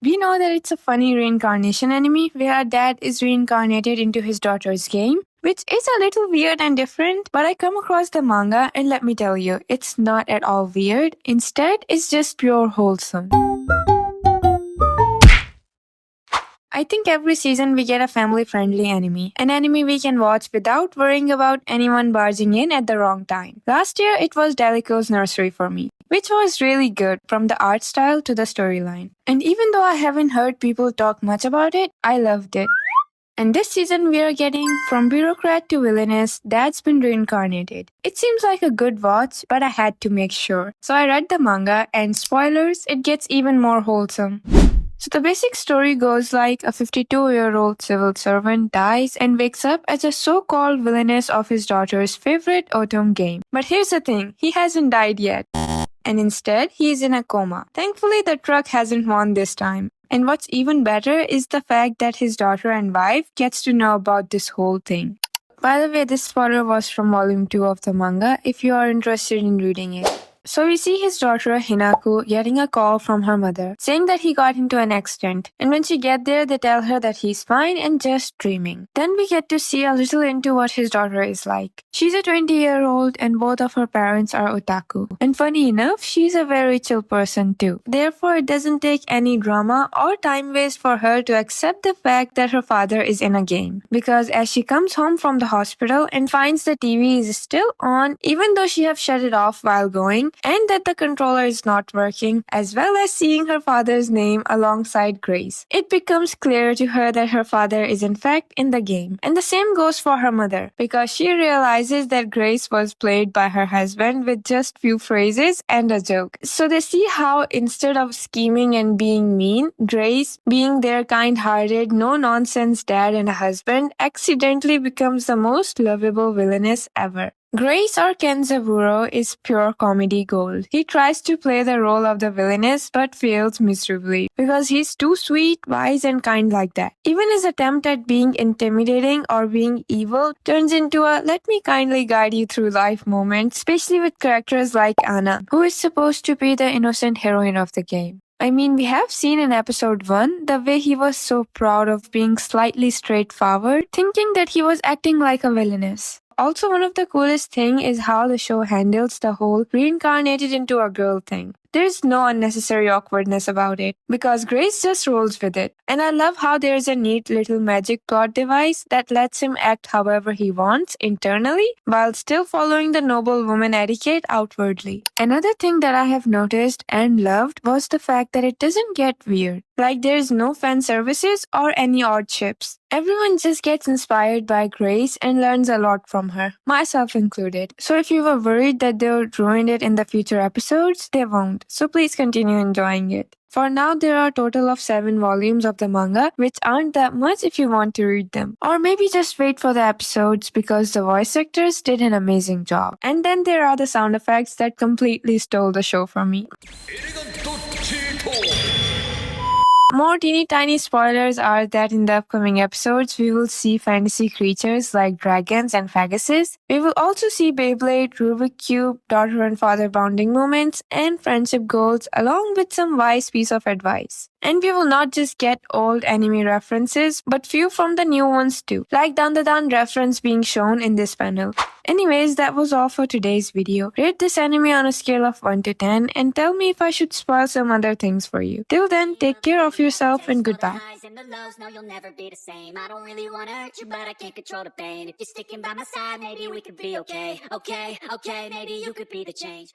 We know that it's a funny reincarnation anime where a dad is reincarnated into his daughter's game, which is a little weird and different, but I come across the manga and let me tell you, it's not at all weird. Instead, it's just pure wholesome. I think every season we get a family-friendly anime, an anime we can watch without worrying about anyone barging in at the wrong time. Last year, it was Delico's Nursery for me, which was really good from the art style to the storyline. And even though I haven't heard people talk much about it, I loved it. And this season we are getting From Bureaucrat to Villainess, That's Been Reincarnated. It seems like a good watch, but I had to make sure. So I read the manga, and spoilers, it gets even more wholesome. So the basic story goes like a 52-year-old civil servant dies and wakes up as a so-called villainess of his daughter's favorite autumn game. But here's the thing, he hasn't died yet. And instead, he is in a coma. Thankfully, the truck hasn't won this time. And what's even better is the fact that his daughter and wife gets to know about this whole thing. By the way, this spoiler was from volume 2 of the manga if you are interested in reading it. So we see his daughter Hinako getting a call from her mother saying that he got into an accident, and when she gets there they tell her that he's fine and just dreaming. Then we get to see a little into what his daughter is like. She's a 20-year-old and both of her parents are otaku. And funny enough, she's a very chill person too. Therefore, it doesn't take any drama or time waste for her to accept the fact that her father is in a game. Because as she comes home from the hospital and finds the TV is still on even though she have shut it off while going, and that the controller is not working, as well as seeing her father's name alongside Grace, it becomes clear to her that her father is in fact in the game. And the same goes for her mother, because she realizes that Grace was played by her husband with just few phrases and a joke. So they see how instead of scheming and being mean, Grace, being their kind-hearted, no-nonsense dad and a husband, accidentally becomes the most lovable villainess ever. Grace or Kenzaburo is pure comedy gold. He tries to play the role of the villainess but fails miserably because he's too sweet, wise and kind like that. Even his attempt at being intimidating or being evil turns into a let me kindly guide you through life moment, especially with characters like Anna, who is supposed to be the innocent heroine of the game. I mean, we have seen in episode 1 the way he was so proud of being slightly straightforward, thinking that he was acting like a villainess. Also, one of the coolest thing is how the show handles the whole reincarnated into a girl thing. There's no unnecessary awkwardness about it, because Grace just rolls with it. And I love how there's a neat little magic plot device that lets him act however he wants internally, while still following the noble woman etiquette outwardly. Another thing that I have noticed and loved was the fact that it doesn't get weird. Like there's no fan services or any odd ships. Everyone just gets inspired by Grace and learns a lot from her, myself included. So if you were worried that they'll ruin it in the future episodes, they won't. So please continue enjoying it. For now, there are a total of 7 volumes of the manga, which aren't that much if you want to read them. Or maybe just wait for the episodes because the voice actors did an amazing job. And then there are the sound effects that completely stole the show from me. More teeny tiny spoilers are that in the upcoming episodes, we will see fantasy creatures like dragons and phaguses. We will also see Beyblade, Rubik Cube, daughter and father bonding moments, and friendship goals along with some wise piece of advice. And we will not just get old anime references, but few from the new ones too, like Dandadan reference being shown in this panel. Anyways, that was all for today's video. Rate this anime on a scale of 1 to 10 and tell me if I should spoil some other things for you. Till then, take care of yourself and goodbye. No, you'll never be the same. I don't really wanna hurt you, but I can't control the pain. If you're sticking by my side, maybe we could be okay. Okay, maybe you could be the change.